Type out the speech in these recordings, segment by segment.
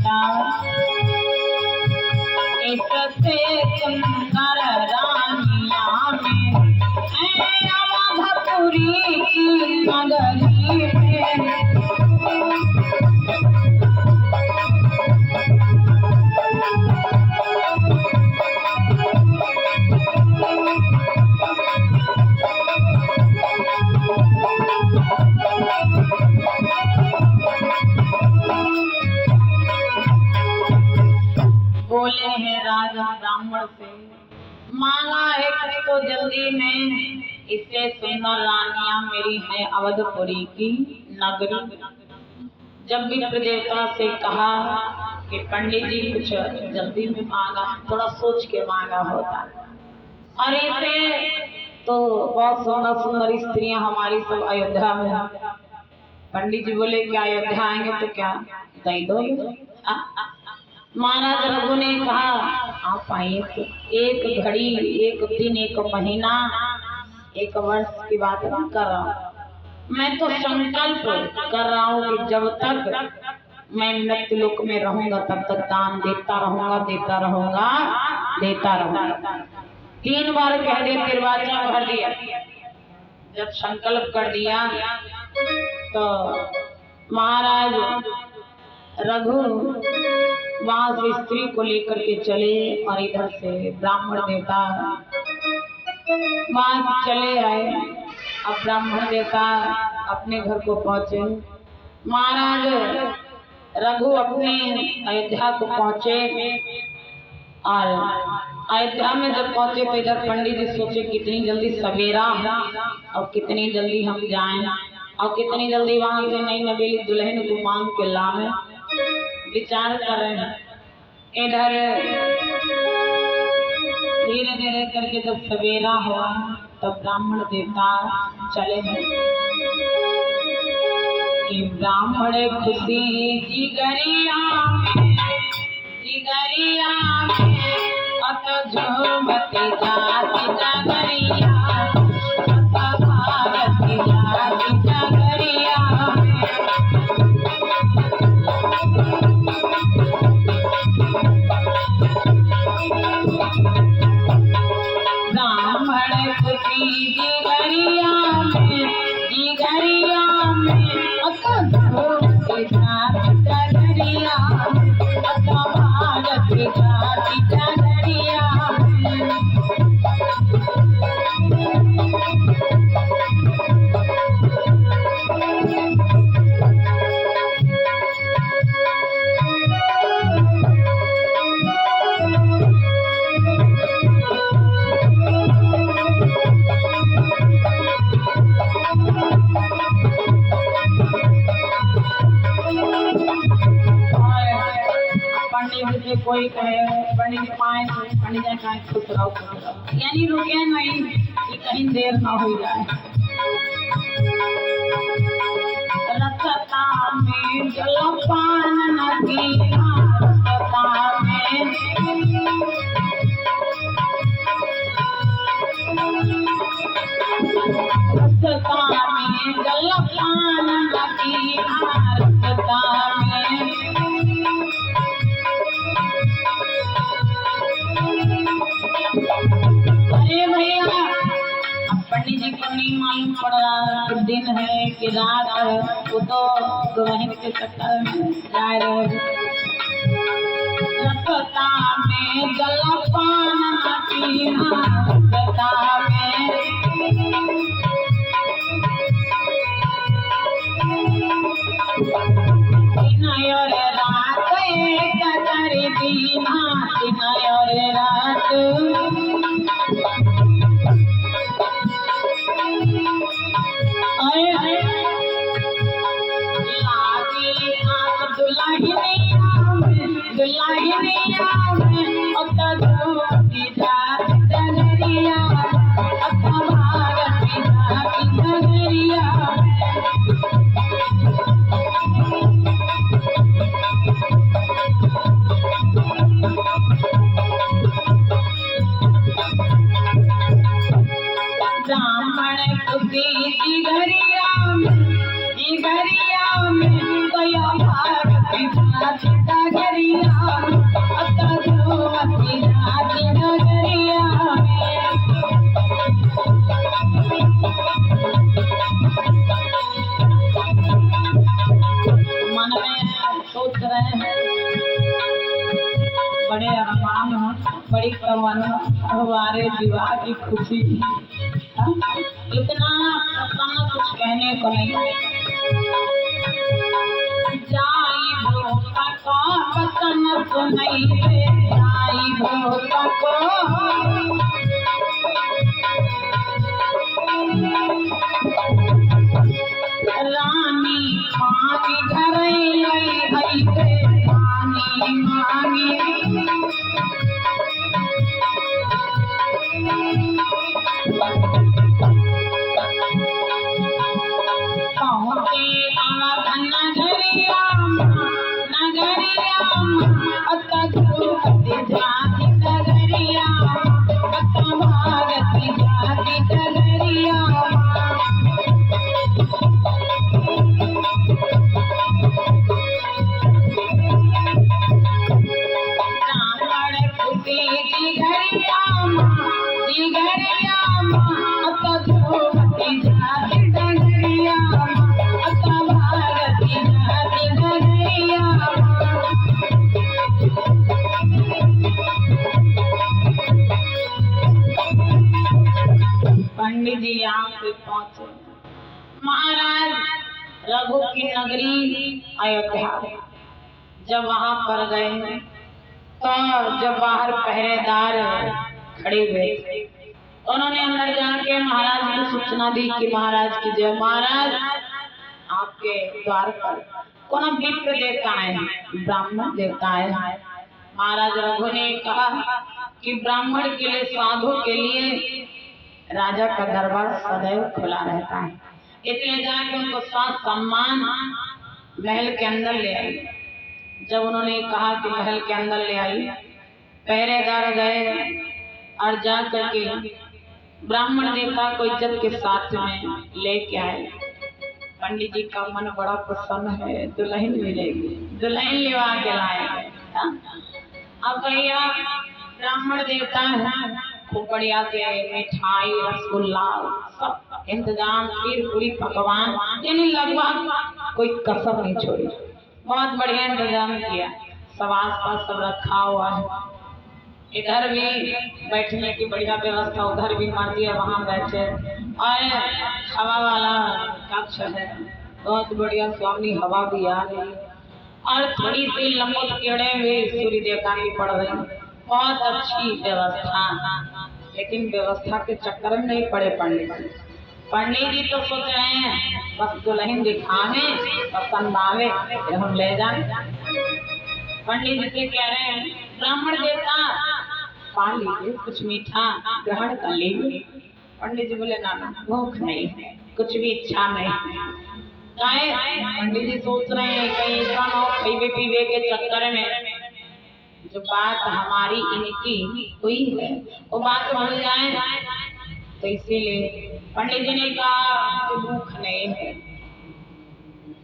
बेटा इससे सुंदर रानिया में अवधपुरी की नगरी में बोले हैं राजा ब्राह्मण से, मांगा है कुछ तो जल्दी में, इससे सुंदर रानियां मेरी है अवधपुरी की नगरी। जब भी देवता से कहा कि पंडित जी कुछ जल्दी में मांगा, थोड़ा सोच के मांगा होता। अरे से तो बहुत सुंदर सुंदर स्त्रियां हमारी सब अयोध्या में। पंडित जी बोले क्या अयोध्या आएंगे तो क्या दे दो? महाराज रघु ने कहा आप आइए तो एक घड़ी, एक दिन, एक महीना, एक वर्ष की बात नहीं कर रहा हूँ। मैं तो संकल्प कर रहा हूँ कि जब तक मैं मृत्यु लोक में रहूंगा तब तक दान देता रहूंगा, देता रहूंगा, देता रहूंगा। 3 बार कह दिया, दरवाजा भर दिया। जब संकल्प कर दिया तो महाराज रघु वहां से स्त्री को लेकर के चले और इधर से ब्राह्मण देवता वहां चले आए। अब ब्राह्मण देवता अपने घर को पहुंचे। महाराज रघु अपने अयोध्या को पहुंचे और अयोध्या में जब पहुंचे तो इधर पंडित जी सोचे कितनी जल्दी सवेरा है और कितनी जल्दी हम जाएं और कितनी जल्दी वहां से नई नवेली दुल्हन को मांग के लावे। विचार कर रहे हैं। इधर धीरे धीरे करके जब सवेरा हुआ तब ब्राह्मण देवता चले गए कि ब्राह्मण खुशी जिगरिया जिगरिया अत झूमती जाति जगरिया अत भारती जाति जगरिया ब्राह्मण खुशी जिगरिया में अत झूमती जाति जगरिया अत भारती जाति जगरिया कोई कहे पंडित जी पाए पंडित जी कहे खुश रहो, यानी रुके नहीं कि कहीं देर ना हो जाए। रसता में जलपान नदी रसता में जलपान नदी रसता में अरे भैया अब पंडित जी को नहीं मालूम पड़ रहा कि दिन है कि रात है, वो तो दुल्हन के चक्कर में जा रहे। रसता में जलपान पीना रसता में दिन और रात एक कर दीना दिन और रात दुल्हनिया में डगरिया अता धोवती जाती डगरिया मन में सोच रहे हैं बड़े अरमान हो, बड़ी तमन्ना हमारे विवाह की खुशी इतना कुछ कहने को नहीं। जाई भोका को वतन सुनई रे, जाई भोका को रानी मांगी घर लई हई रे, रानी मांगी पंडित जी यहाँ पे पहुंचे। महाराज रघु की नगरी अयोध्या, जब वहां पर गए तो जब बाहर पहरेदार खड़े हुए उन्होंने अंदर जाके महाराज को सूचना दी कि महाराज की जय, महाराज आपके द्वार पर कौन विप्र देवता है, ब्राह्मण देवता है। महाराज रघु ने कहा कि ब्राह्मण के लिए, साधु के लिए राजा का दरबार सदैव खुला रहता है, इसलिए जाके उनको साथ सम्मान महल के अंदर ले आई। जब उन्होंने कहा कि महल के अंदर ले आई, पहरेदार गए और जा करके ब्राह्मण देवता को इज्जत के साथ में लेके आए। पंडित जी का मन बड़ा प्रसन्न है, दुल्हन मिलेगी, दुल्हन लेवा के लाए। अब भैया ब्राह्मण देवता है, खूब बढ़िया से मिठाई रसगुल्ला सब इंतजाम, खीर पूरी पकवान, यानी लगभग कोई कसर नहीं छोड़ी, बहुत बढ़िया इंतजाम किया। सब आस पास सब रखा हुआ है, इधर भी बैठने की बढ़िया व्यवस्था, उधर भी मर्जी है वहाँ बैठे, और हवा वाला कक्ष है, बहुत बढ़िया स्वामी हवा भी आ रही, और थोड़ी सी लंबोट कीड़े भी सूर्य देवता की पड़ रही, बहुत अच्छी व्यवस्था। लेकिन व्यवस्था के चक्कर में नहीं पड़े पंडित जी। पंडित जी तो सोच रहे हैं बस दुल्हन दिखावे, पसंद आवे फिर हम ले जाए। पंडित जी से कह रहे हैं ब्राह्मण देवता पा लीजिए, कुछ मीठा ग्रहण कर लीजिए। पंडित जी बोले ना ना, भूख नहीं है, कुछ भी इच्छा नहीं है। पंडित जी सोच रहे हैं कहीं ऐसा हो पीवे पीवे के चक्कर में जो बात हमारी इनकी हुई है वो बात भूल जाए, तो इसीलिए पंडित जी ने कहा कि भूख नहीं है।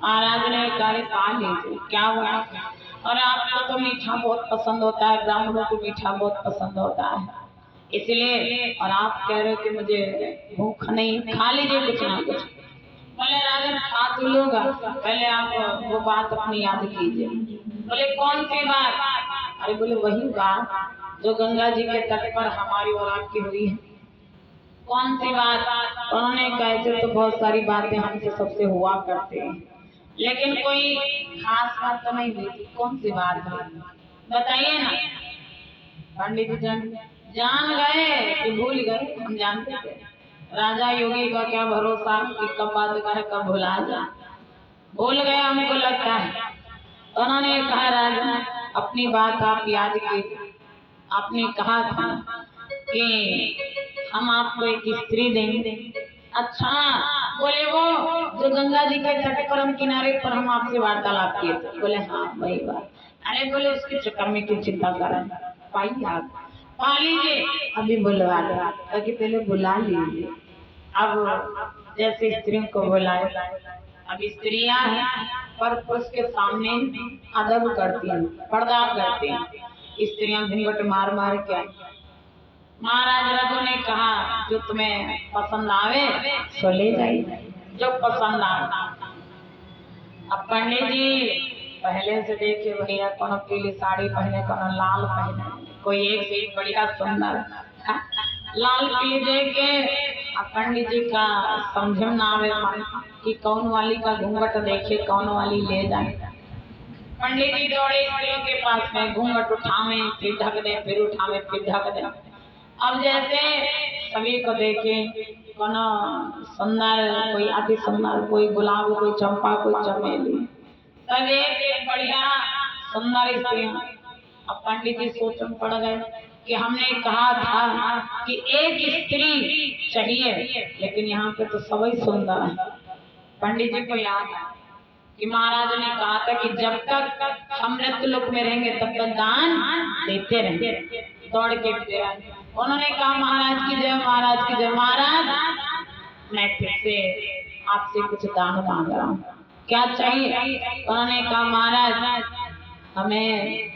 महाराज ने कहा पा लीजिए, क्या हुआ, और आपको तो मीठा बहुत पसंद होता है, ब्राह्मणों को मीठा बहुत पसंद होता है, इसलिए, और आप कह रहे हो कि मुझे भूख नहीं, खा लीजिए कुछ ना कुछ। बोले राजन खा तो लोगा, पहले आप वो बात अपनी याद कीजिए। बोले कौन सी बात? अरे बोले वही बात जो गंगा जी के तट पर हमारी और आपकी हुई है। कौन सी बात? उन्होंने कहा तो बहुत सारी बातें हमसे सबसे हुआ करते हैं, लेकिन कोई खास बात तो नहीं हुई। कौन सी बात है बताइए ना। पंडित जी जान गए कि भूल गए, हम जानते थे। राजा योगी का क्या भरोसा कि कब बात कहे कब भुला जाए, भूल गए हमको लगता है। उन्होंने कहा राजा अपनी बात आप याद कीजिए, आपने कहा था कि हम आपको एक स्त्री देंगे। अच्छा, बोले वो जो गंगा जी के तट पर हम किनारे पर हम आपसे वार्तालाप किए थे। बोले हाँ वही बात। अरे बोले उसके चक्कर में क्यों चिंता कर रहे हैं, पाइए आप पा लीजिए, अभी बुलवा दो कि पहले बुला लीजिए। अब जैसे स्त्रियों को बुलाए अब स्त्रियां पर पुरुष के सामने अदब करती हैं, पर्दा करती हैं। स्त्रियां घूंघट मार मार के महाराज रघु ने कहा जो तुम्हें पसंद आवे सो ले जाइए, जो पसंद आवे। अब पंडित जी पहले से देखे भैया कौन पीली साड़ी पहने, कौन लाल पहने, कोई एक से एक बढ़िया सुंदर लाल पीली देख के अब पंडित जी का समझ में ना आवे कि कौन वाली का घूंघट देखे कौन वाली ले जाए। पंडित जी दौड़े स्त्रियों के पास में, घूंघट उठावे फिर ढक दे, फिर उठावे फिर ढक दे। अब जैसे सभी को देखे कौन सुंदर, कोई अति सुंदर, कोई गुलाब, कोई चंपा, कोई चमेली, सब एक बढ़िया सुंदर स्त्रियां। अब पंडित जी सोच में पड़ गए कि हमने कहा था कि एक स्त्री चाहिए, लेकिन यहाँ पे तो सभी सुंदर है। पंडित जी को याद है कि महाराज ने कहा था कि जब तक हम मृत्युलोक में रहेंगे तब तक दान देते रहेंगे। दौड़ के उन्होंने कहा महाराज की जय, महाराज की जय। महाराज मैं फिर से आपसे कुछ दान मांग रहा हूँ, क्या चाहिए? उन्होंने कहा महाराज हमें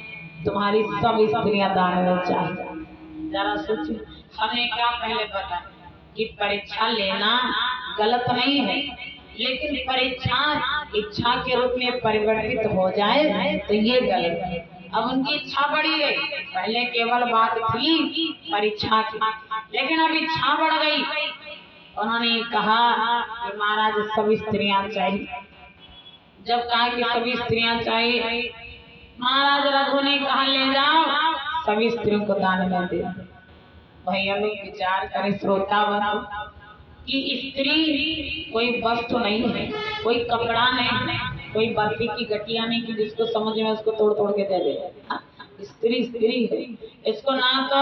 तुम्हारी सब स्त्रियां दान में चाहिए। जरा सोचिए, हमने क्या पहले बताया कि परीक्षा लेना गलत नहीं है, लेकिन परीक्षा इच्छा के रूप में परिवर्तित हो जाए तो ये गलत है। अब उनकी इच्छा बढ़ी गई, पहले केवल बात थी परीक्षा की, लेकिन अब इच्छा बढ़ गई। उन्होंने कहा कि महाराज सभी स्त्रियां चाहिए। जब कहा कि सभी स्त्रियां चाहिए, महाराज रघु ने कहा ले जाओ सभी स्त्रियों को दान में दे। भैया लोग विचार करें, श्रोता बनो कि स्त्री कोई वस्तु नहीं है, कोई कपड़ा नहीं, कोई बर्फी की गटिया नहीं कि जिसको समझ में उसको तोड़ तोड़ के दे दे। स्त्री स्त्री है, इसको ना तो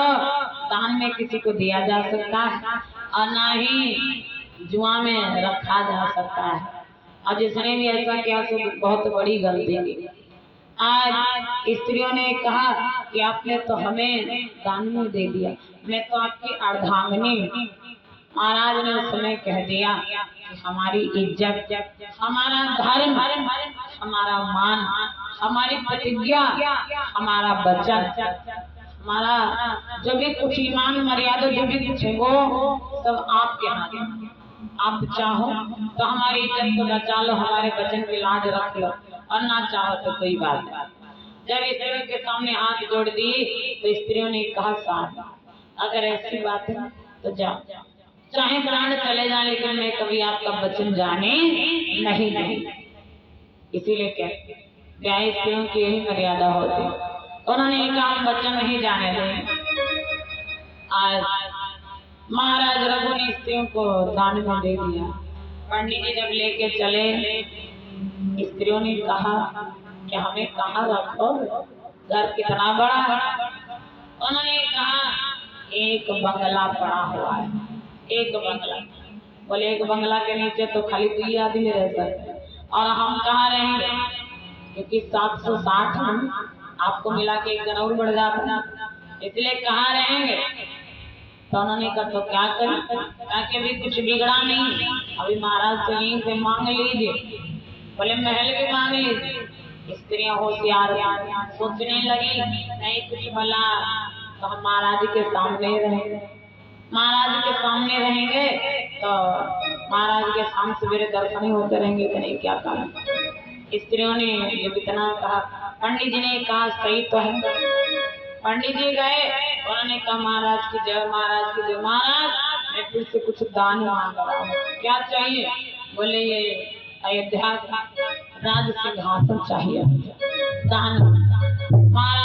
दान में किसी को दिया जा सकता है और ना ही जुआ में रखा जा सकता है। और जिसने भी ऐसा किया तो बहुत बड़ी गलती की। आज स्त्रियों ने कहा कि आपने तो हमें दान में दे दिया, मैं तो आपकी अर्धांगिनी। महाराज ने उस समय कह दिया कि हमारी इज्जत, हमारा धर्म, हमारा मान, हमारी प्रतिज्ञा, हमारा वचन, हमारा जो भी कुछ ईमान मर्यादा जो भी कुछ है वो सब आपके हाथ में। आप चाहो तो हमारी इज्जत को बचा लो, हमारे वचन की लाज रख लो, और ना चाहो तो कोई बात नहीं। जब स्त्रियों के सामने हाथ जोड़ दिए तो स्त्रियों ने कहा साथ अगर ऐसी बात है तो जाओ, चाहे प्राण चले जाए, लेकिन मैं कभी आपका वचन जाने नहीं दूंगी। इसीलिए कहते ब्याह स्त्रियों की यही मर्यादा होती। उन्होंने कहा हम वचन नहीं जाने देंगे। आज महाराज रघु ने स्त्रियों को दान में दे दिया। पंडित जी जब लेके चले, स्त्रियों ने कहा कि हमें कहाँ रखो, घर कितना बड़ा है। उन्होंने कहा एक बंगला पड़ा हुआ है, एक बंगला। बोले एक बंगला के नीचे तो खाली 2 आदमी रह सकते, और हम कहाँ रहेंगे, क्योंकि 760 हम आपको मिला के एक जन और बढ़ जाता, इसलिए कहाँ रहेंगे। तो उन्होंने कहा तो क्या करें, ताकि अभी कुछ बिगड़ा नहीं, अभी महाराज से यहीं से मांग लीजिए। बोले महल भी मांग लीजिए। स्त्रियां होशियार सोचने लगी नहीं कुछ भला तो हम महाराज के सामने रहेंगे, महाराज के सामने रहेंगे तो महाराज के सामने सवेरे दर्शन ही होते रहेंगे कि नहीं, क्या कारण। स्त्रियों ने जब इतना कहा, पंडित जी ने कहा सही तो है। पंडित जी गए, उन्होंने कहा महाराज की जय, महाराज की जय। महाराज मैं फिर से कुछ दान मांग रहा हूँ, क्या चाहिए। बोले ये अयोध्या का राज सिंहासन चाहिए दान। महाराज